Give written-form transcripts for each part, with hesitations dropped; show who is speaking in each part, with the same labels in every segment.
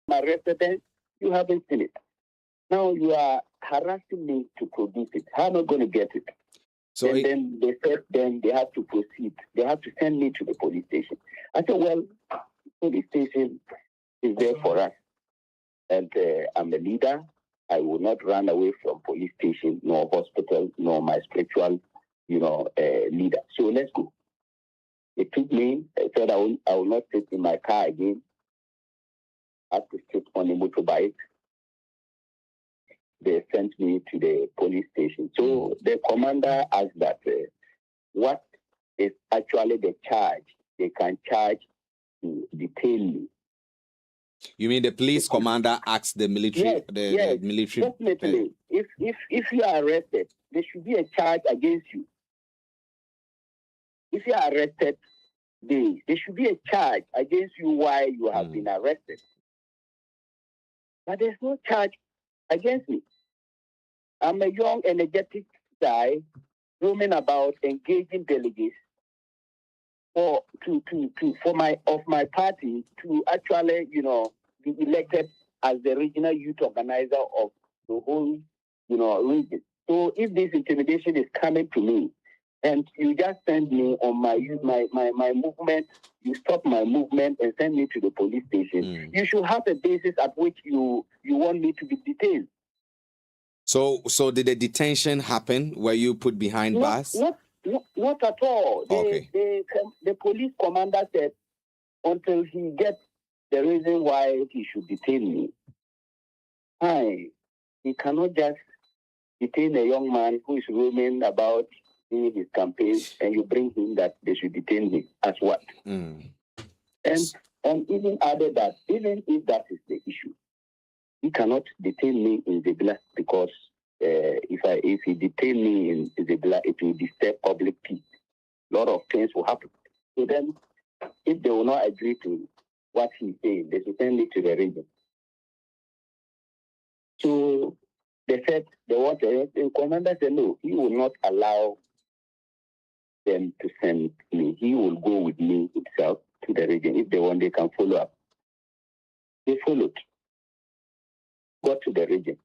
Speaker 1: my residence, you haven't seen it. Now you are harassing me to produce it. How am I going to get it? So then they said, then they have to proceed. They have to send me to the police station. I said, well, police station is there for us. And I'm a leader. I will not run away from police station, nor hospital, nor my spiritual, leader. So let's go. They took me. I said, I will not sit in my car again. I have to sit on a motorbike. They sent me to the police station. So the commander asked that what is actually the charge they can charge to detain me.
Speaker 2: You mean the police commander asked the military?
Speaker 1: Yes,
Speaker 2: the military.
Speaker 1: Definitely. If you are arrested, there should be a charge against you. If you are arrested, there should be a charge against you while you have been arrested. But there's no charge against me. I'm a young, energetic guy roaming about, engaging delegates for my party to actually, be elected as the regional youth organizer of the whole, region. So if this intimidation is coming to me, and you just send me on my movement, you stop my movement and send me to the police station, you should have a basis at which you want me to be detained.
Speaker 2: So did the detention happen? Were you put behind bars?
Speaker 1: Not at all.
Speaker 2: Okay.
Speaker 1: The police commander said until he gets the reason why he should detain me, he cannot just detain a young man who is roaming about in his campaign, and you bring him that they should detain him as what? And even added that even if that is the issue, he cannot detain me in Zebula because if he detain me in Zebula, it will disturb public peace. A lot of things will happen. So then, if they will not agree to what he's saying, they should send me to the region. So they said the commander said no, he will not allow them to send me. He will go with me himself to the region. If they want, they can follow up. They followed. Got to the region.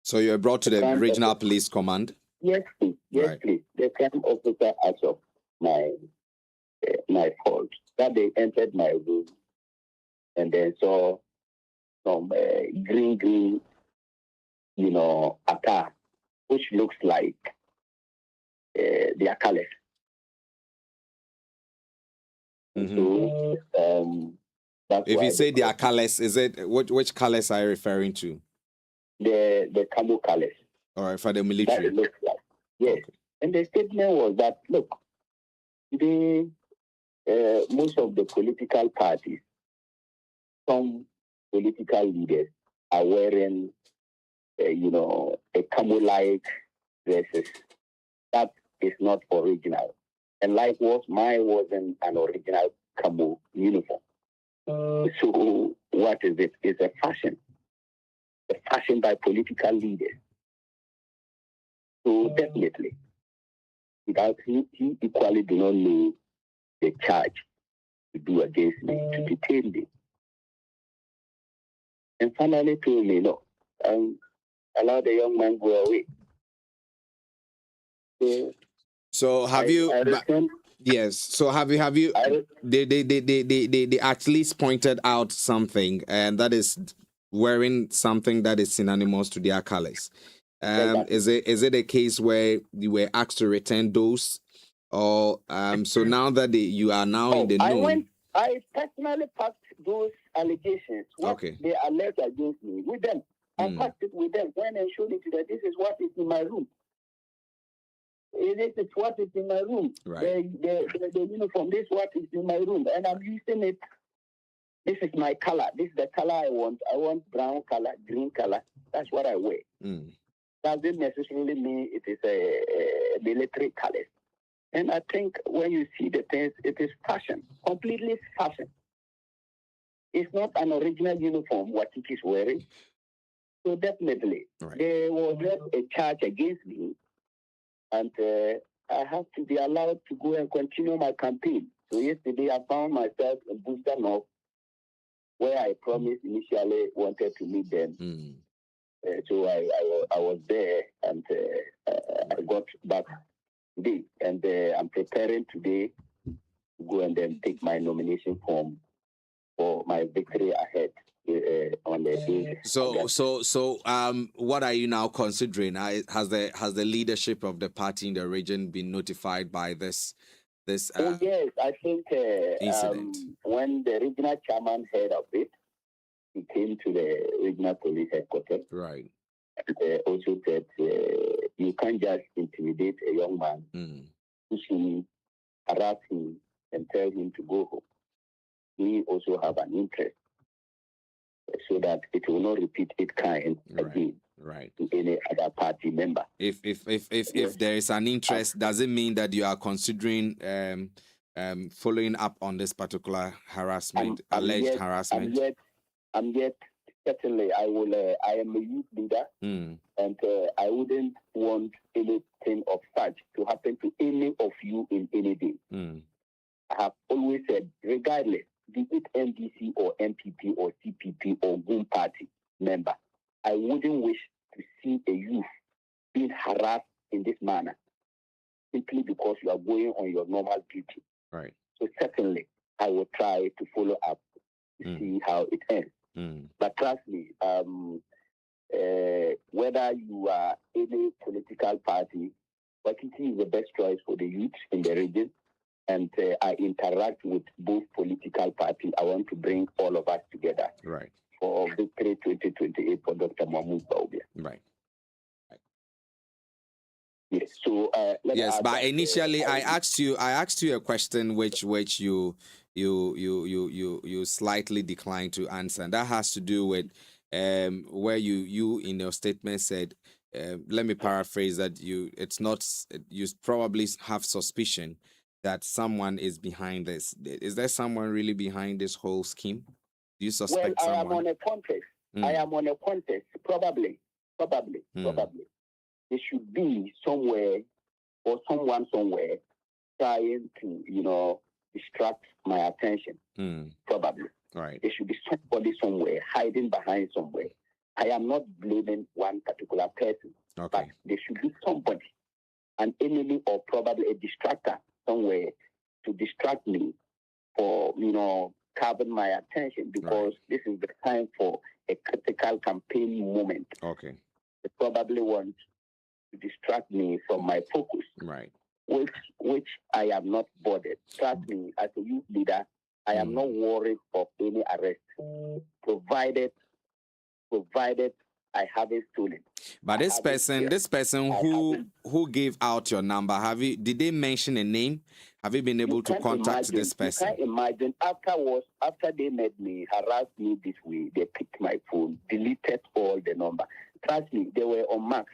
Speaker 2: So you were brought to the regional police command?
Speaker 1: Yes, please. Yes, right. Please. The crime officer asked of my fault. That they entered my room and then saw some green, attire, which looks like their colors. So,
Speaker 2: if you say their colors, is it which colors are you referring to?
Speaker 1: The camo colors.
Speaker 2: All right, for the military.
Speaker 1: That it looks like. Yes. Okay. And the statement was that, look, today, most of the political parties, some political leaders are wearing, a camo-like dresses. That is not original. And likewise, mine wasn't an original camo uniform. So what is it? It's a fashion. A fashion by political leaders. So definitely, because he equally do not know the charge to do against me, to detain me. And finally told me, no, allow the young man go away.
Speaker 2: So have yes. So have you? They at least pointed out something, and that is wearing something that is synonymous to their colors. Is it a case where you were asked to return those, or so now that you are now in the known?
Speaker 1: I personally packed those allegations.
Speaker 2: Okay.
Speaker 1: They alleged against me with them. I packed it with them. When I showed it to them, this is what is in my room. This is what is in my room.
Speaker 2: Right.
Speaker 1: The uniform. This is what is in my room, and I'm using it. This is my color. This is the color I want. I want brown color, green color. That's what I wear. Doesn't necessarily mean it is a military color. And I think when you see the things, it is fashion, completely fashion. It's not an original uniform what it is wearing. So definitely, there was a charge against me, and I have to be allowed to go and continue my campaign. So yesterday I found myself in Booster North where I promised initially wanted to meet them. So I was there, and I got back today, and I'm preparing today to go and then take my nomination form for my victory ahead on the day.
Speaker 2: So what are you now considering? Has the leadership of the party in the region been notified by this?
Speaker 1: Oh yes, I think
Speaker 2: incident.
Speaker 1: When the regional chairman heard of it, he came to the regional police headquarters.
Speaker 2: Right.
Speaker 1: And also said, you can't just intimidate a young man, push him, harass him, and tell him to go home. We also have an interest so that it will not repeat its kind again.
Speaker 2: Right.
Speaker 1: To any other party member.
Speaker 2: If there is an interest, does it mean that you are considering following up on this particular harassment, alleged harassment?
Speaker 1: I'm yet certainly I will. I am a youth leader, and I wouldn't want anything of such to happen to any of you in any day. I have always said, regardless, be it NDC or MPP or CPP or GUM party member, I wouldn't wish to see a youth being harassed in this manner simply because you are going on your normal duty.
Speaker 2: Right.
Speaker 1: So certainly, I will try to follow up to see how it ends. But trust me, whether you are any political party, Wakiki is the best choice for the youth in the region. And I interact with both political parties. I want to bring all of us together.
Speaker 2: Right.
Speaker 1: For Victory 2028 for Dr. Mahmoud Bawumia.
Speaker 2: Right.
Speaker 1: Yes. So
Speaker 2: yes, but initially I asked you a question which you slightly declined to answer, and that has to do with where you in your statement said, let me paraphrase that you probably have suspicion that someone is behind this. Is there someone really behind this whole scheme? Do you suspect someone?
Speaker 1: I am on a contest. I am on a contest. Probably. There should be somewhere or someone somewhere trying to, distract my attention. Probably.
Speaker 2: Right.
Speaker 1: There should be somebody somewhere hiding behind somewhere. I am not blaming one particular person.
Speaker 2: Okay.
Speaker 1: But there should be somebody, an enemy or probably a distractor somewhere to distract me for, carbon my attention, because this is the time for a critical campaign moment.
Speaker 2: Okay.
Speaker 1: They probably want to distract me from my focus.
Speaker 2: Right.
Speaker 1: Which I am not bothered. Trust me, as a youth leader, I am not worried of any arrest, provided I haven't stolen.
Speaker 2: But this person who gave out your number, did they mention a name? Have you been able to contact this person?
Speaker 1: You can't imagine. After they made me, harassed me this way, they picked my phone, deleted all the number. Trust me, they were on max.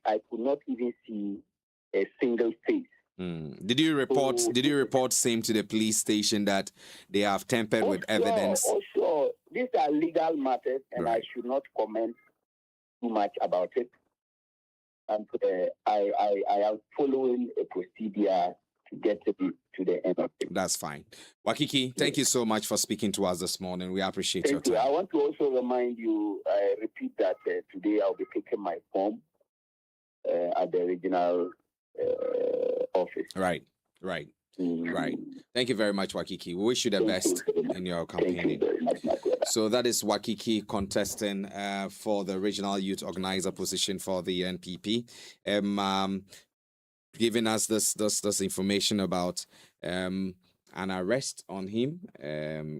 Speaker 1: I could not even see a single face.
Speaker 2: Did you report same to the police station that they have tampered with evidence?
Speaker 1: Oh, sure. These are legal matters, and I should not comment too much about it. And I am following a procedure to get to the end of it.
Speaker 2: That's fine. Wakiki, thank you so much for speaking to us this morning. We appreciate your time.
Speaker 1: I want to also remind you, I repeat that today I'll be taking my form at the regional office.
Speaker 2: Right. Thank you very much, Wakiki. We wish you the best in your campaigning. So that is Wakiki contesting for the regional youth organizer position for the NPP. Giving us this information about an arrest on him,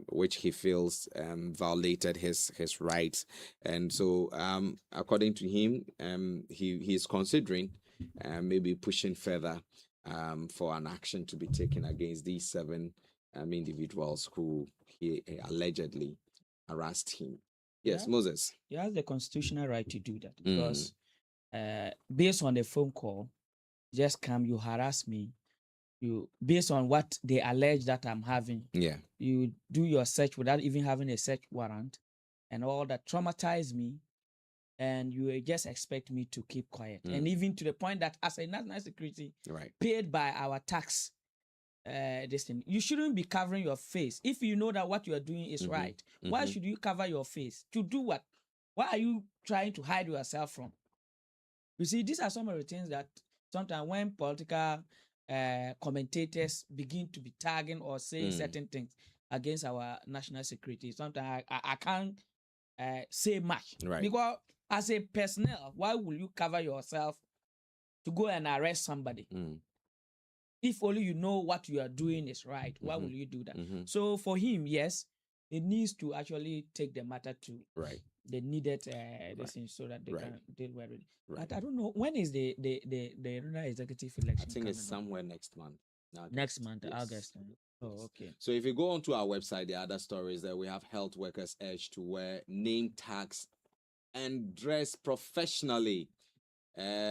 Speaker 2: which he feels violated his rights, and so according to him, he is considering maybe pushing further for an action to be taken against these 7 individuals who he allegedly harassed him. Yes, Moses.
Speaker 3: He has the constitutional right to do that because based on the phone call, just come, you harass me, you based on what they allege that I'm having.
Speaker 2: Yeah.
Speaker 3: You do your search without even having a search warrant and all that, traumatize me, and you just expect me to keep quiet. And even to the point that as a national security paid by our tax, this thing. You shouldn't be covering your face if you know that what you are doing is right. Why should you cover your face? To do what? Why are you trying to hide yourself from? You see, these are some of the things that sometimes when political commentators begin to be tagging or saying certain things against our national security, sometimes I can't say much.
Speaker 2: Right.
Speaker 3: Because as a personnel, why will you cover yourself to go and arrest somebody? If only you know what you are doing is right, why will you do that? So for him, yes, it needs to actually take the matter to the needed this thing so that they can deal with it. But I don't know, when is the regional executive election?
Speaker 2: I think it's somewhere next month.
Speaker 3: Next month,
Speaker 2: yes.
Speaker 3: August. Oh, okay.
Speaker 2: So if you go onto our website, the other stories that we have health workers urged to wear name tags and dress professionally. This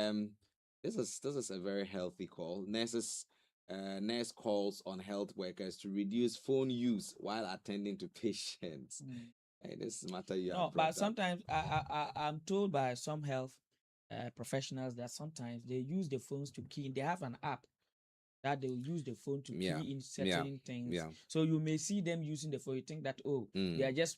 Speaker 2: is a very healthy call. Nurse calls on health workers to reduce phone use while attending to patients. Hey, this matter you
Speaker 3: no, but sometimes I'm told by some health professionals that sometimes they use the phones to key in. They have an app that they will use the phone to key in certain things.
Speaker 2: Yeah.
Speaker 3: So you may see them using the phone. You think that, they are just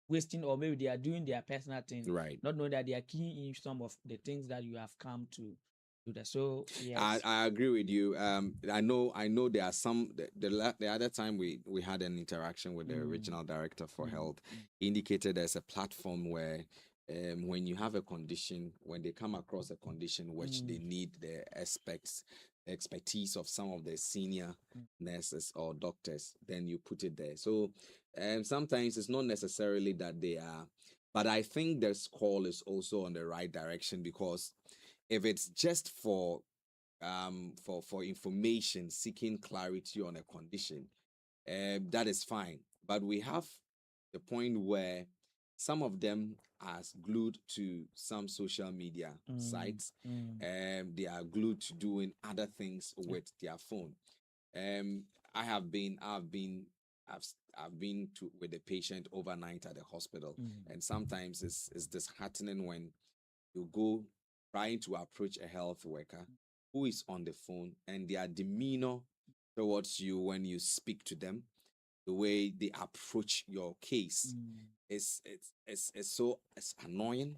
Speaker 3: wasting, or maybe they are doing their personal thing.
Speaker 2: Right.
Speaker 3: Not knowing that they are keying in some of the things that you have come to do that. So yes.
Speaker 2: I agree with you. I know there are some. The other time we had an interaction with the regional director for health, indicated there's a platform where when you have a condition, when they come across a condition which they need the expertise of some of the senior nurses or doctors, then you put it there. So sometimes it's not necessarily that they are, but I think this call is also on the right direction, because if it's just for information, seeking clarity on a condition, that is fine. But we have the point where some of them are glued to some social media sites. They are glued to doing other things with their phone. I've been with the patient overnight at the hospital, and sometimes it's disheartening when you go trying to approach a health worker who is on the phone, and their demeanor towards you when you speak to them, the way they approach your case, it's annoying.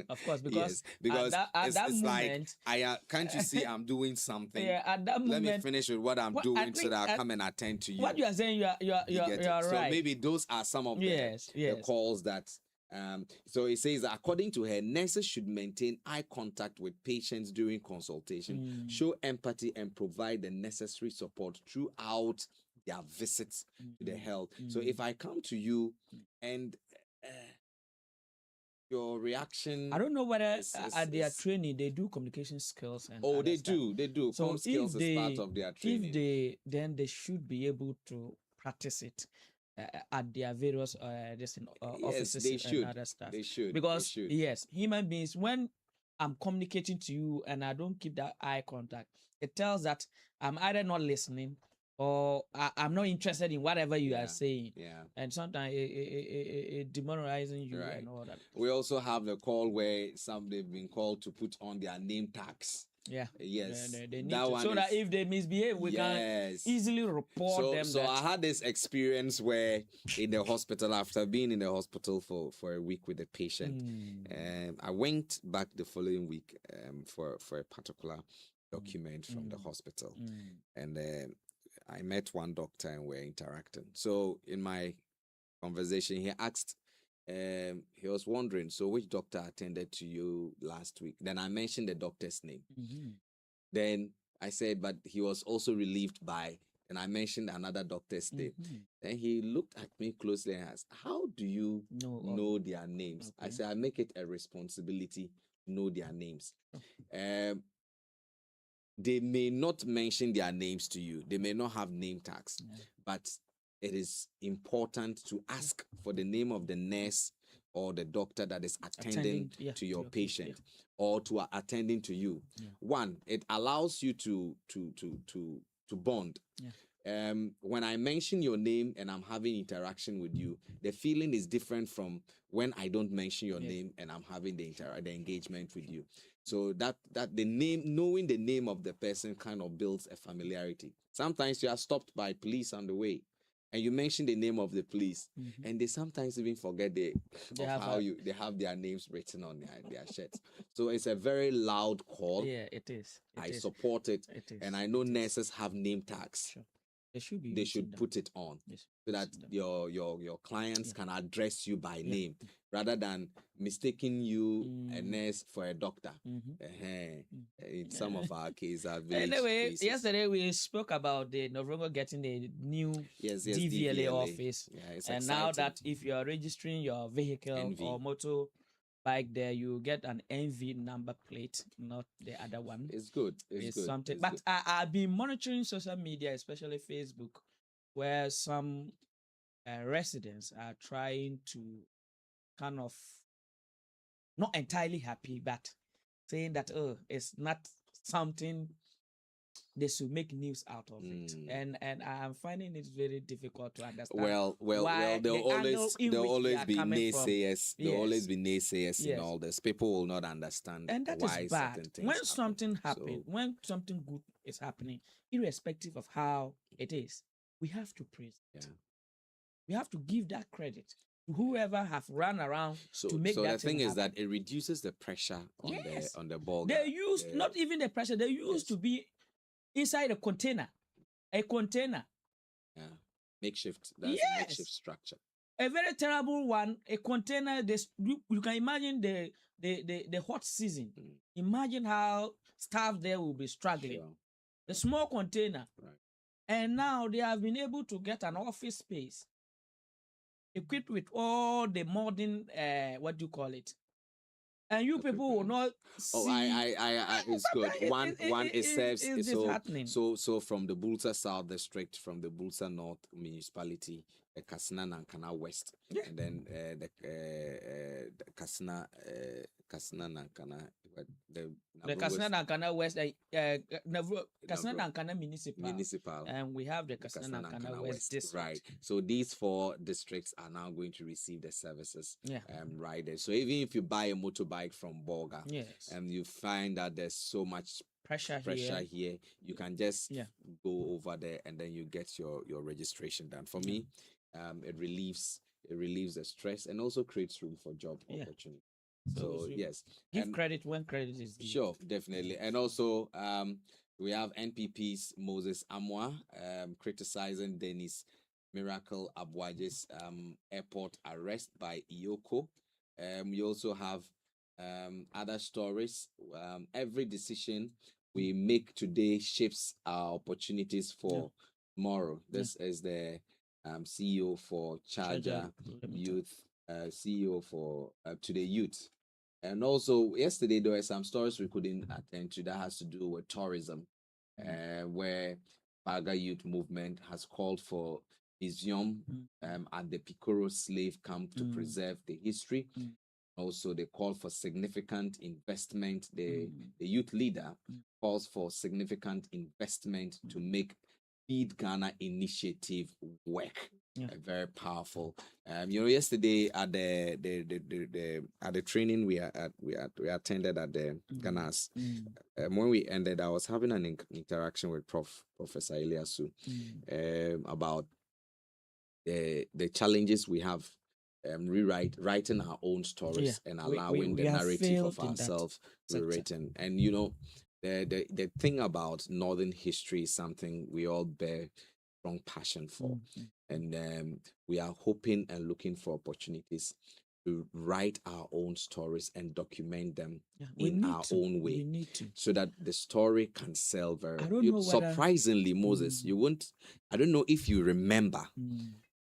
Speaker 3: Of course, because
Speaker 2: yes,
Speaker 3: at that moment,
Speaker 2: like can't you see I'm doing something?
Speaker 3: Yeah, at that moment,
Speaker 2: let me finish with what I'm doing so that I'll come and attend to you.
Speaker 3: What you are saying, you are right.
Speaker 2: So maybe those are some of the calls that. So it says that according to her, nurses should maintain eye contact with patients during consultation, show empathy, and provide the necessary support throughout their visits to the health. So if I come to you and your reaction,
Speaker 3: I don't know whether at their training they do communication skills and
Speaker 2: they do. So skills is part of their training.
Speaker 3: If they should be able to practice it at their various offices and other stuff.
Speaker 2: They should.
Speaker 3: Because yes, human beings, when I'm communicating to you and I don't keep that eye contact, it tells that I'm either not listening or I'm not interested in whatever you are saying.
Speaker 2: Yeah.
Speaker 3: And sometimes it demoralizing you and all that.
Speaker 2: We also have the call where they've been called to put on their name tags.
Speaker 3: Yeah.
Speaker 2: Yes.
Speaker 3: They need to, so that if they misbehave, we can easily report them.
Speaker 2: So I had this experience where in the hospital, after being in the hospital for a week with a patient, I went back the following week for a particular document from the hospital. And I met one doctor and we're interacting. So in my conversation, he asked, he was wondering, so which doctor attended to you last week? Then I mentioned the doctor's name. Then I said, but he was also relieved by, and I mentioned another doctor's name. Then he looked at me closely and asked, how do you know their names? I said, I make it a responsibility to know their names. They may not mention their names to you. They may not have name tags, but it is important to ask for the name of the nurse or the doctor that is attending to your patient or to attending to you. One, it allows you to bond. when I mention your name and I'm having interaction with you, the feeling is different from when I don't mention your name and I'm having the engagement with you. So that the name, knowing the name of the person kind of builds a familiarity. Sometimes you are stopped by police on the way and you mention the name of the police, and they sometimes even forget they have their names written on their shirts. So it's a very loud call.
Speaker 3: Yeah, it is.
Speaker 2: I support it. And I know nurses have name tags.
Speaker 3: Sure.
Speaker 2: They should put it on so that your clients can address you by name rather than mistaking you a nurse for a doctor. In some of our cases,
Speaker 3: anyway, yesterday we spoke about the November getting the new DVLA office, and exciting. Now that if you are registering your vehicle NV. Or motorbike there, you get an NV number plate, not the other one.
Speaker 2: It's good. It's good.
Speaker 3: Something. It's but good. I've been monitoring social media, especially Facebook, where some residents are trying to kind of not entirely happy, but saying that it's not something they should make news out of it, and I'm finding it very difficult to understand.
Speaker 2: Well, there'll always be naysayers. There'll always be naysayers in all this. People will not understand,
Speaker 3: and that
Speaker 2: why
Speaker 3: is bad.
Speaker 2: Certain things
Speaker 3: when something happens, when something good is happening, irrespective of how it is, we have to praise it. We have to give that credit to whoever have run around to make that. So
Speaker 2: the thing is that it reduces the pressure on the ball.
Speaker 3: They used not even the pressure. They used to be inside a container.
Speaker 2: Yeah, makeshift. That's a makeshift structure.
Speaker 3: A very terrible one. A container. You can imagine the hot season. Imagine how staff there will be struggling. Sure. A small container, right. And now they have been able to get an office space equipped with all the modern what do you call it? And you people will not see.
Speaker 2: It's good. It serves. So from the Bulsa South District, from the Bulsa North Municipality, the Kassena Nankana West, and then the Kassena Nankana, the
Speaker 3: Kassena Nankana West, Kassena Nankana Municipal, and we have the Kassena Nankana West District.
Speaker 2: Right. So these 4 districts are now going to receive the services. Right there. So even if you buy a motorbike from Bolga, and you find that there's so much pressure here, you can just go over there and then you get your registration done. For me, it relieves the stress and also creates room for job opportunity. So yes,
Speaker 3: give credit when credit is due.
Speaker 2: Sure, definitely. And also we have NPP's Moses Amwa criticizing Dennis Miracle Abwaje's airport arrest by Iyoko. We also have other stories. Every decision we make today shapes our opportunities for tomorrow. This is the CEO for Charger Youth, CEO for Today Youth. And also yesterday there were some stories we couldn't attend to that has to do with tourism, where Baga Youth Movement has called for museum at the Pikoro slave camp to preserve the history. Also, they call for significant investment. The youth leader calls for significant investment to make Feed Ghana initiative work. Very powerful. Yesterday at the training we attended at the Ghana's. When we ended, I was having an interaction with Professor Eliasu about the challenges we have. Writing our own stories and allowing the narrative of ourselves to be written. And the thing about Northern history is something we all bear strong passion for. And we are hoping and looking for opportunities to write our own stories and document them in our own way, so that the story can sell very well. Surprisingly, Moses, I don't know if you remember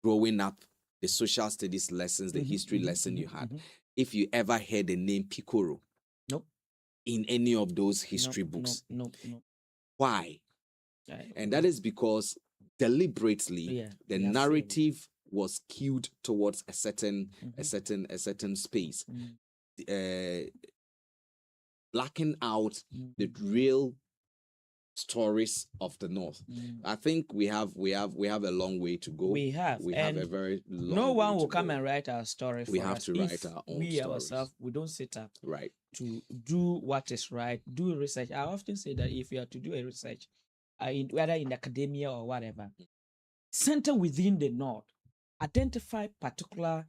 Speaker 2: growing up, the social studies lessons, the history lesson you had, if you ever heard the name Pikoro in any of those history books.
Speaker 3: No.
Speaker 2: Why? And that is because deliberately the narrative was skewed towards a certain space, blacking out the real stories of the North. I think we have a long way to go.
Speaker 3: We have
Speaker 2: a very long
Speaker 3: no one
Speaker 2: way
Speaker 3: will
Speaker 2: to
Speaker 3: come
Speaker 2: go.
Speaker 3: and write our story for us.
Speaker 2: We have to write our own
Speaker 3: we
Speaker 2: stories.
Speaker 3: ourselves, we don't sit up
Speaker 2: right
Speaker 3: to do what is right, do research. I often say that if you are to do a research, whether in academia or whatever, center within the North, identify particular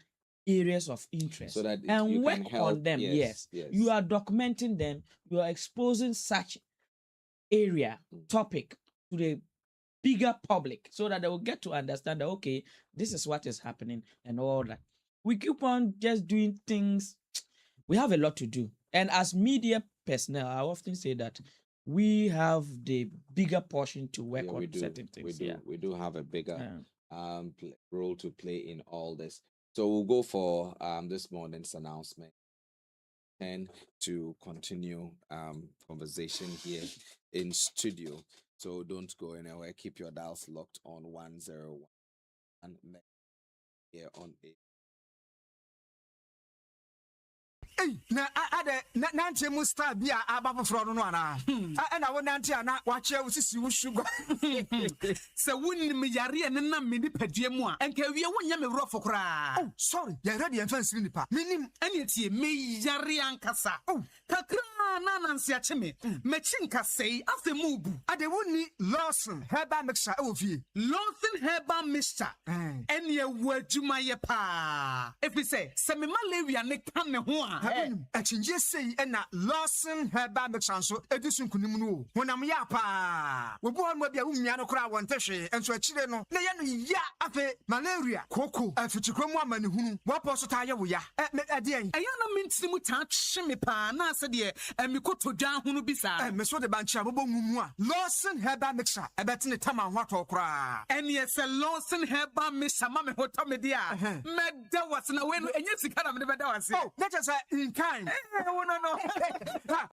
Speaker 3: areas of interest
Speaker 2: so that
Speaker 3: and work on them. Yes. You are documenting them, you are exposing such area topic to the bigger public so that they will get to understand that, okay, this is what is happening and all that. We keep on just doing things. We have a lot to do. And as media personnel, I often say that we have the bigger portion to work on certain things.
Speaker 2: We do have a bigger role to play in all this. So we'll go for this morning's announcement and to continue conversation here in studio. So don't go anywhere. Keep your dials locked on 101 here on it.
Speaker 4: Hey, Nanti Musta be a Abba from Nana. And I want Nanti and watch you see sugar. So wouldn't me Yari and Namidi Pediamua and can we want Yami rough for cry? Oh, sorry, you're ready and fancy nipa. Meaning, and it's me Yari and Cassa. Oh, Kakra Nancy Achime, Machinka say after Mubu. I they wouldn't need Lawson, Herba Mixer of you. Lawson Herba Mister. And your word to my pa. If we say, Semi Malaria Nick Pamela. I can just say, and Lawson Herba Mixer, so Edison Kunimu. When I'm yapa, we born with your Umiano crowd one teshe, and so a children, Nayan ya afe malaria, cocoa, and for Chicoman who waposita ya. Again, I don't mean to touch me pa, Nasa dear, and me could to down who be sad. And Miss Bancha Mumua. Lawson Herba Mixer, I bet in the time I want to cry. And yes, a Lawson Herba Mixer, Mamma Hotomedia. That was no way, and yes, you can't have never done. Oh, that is in kind. No.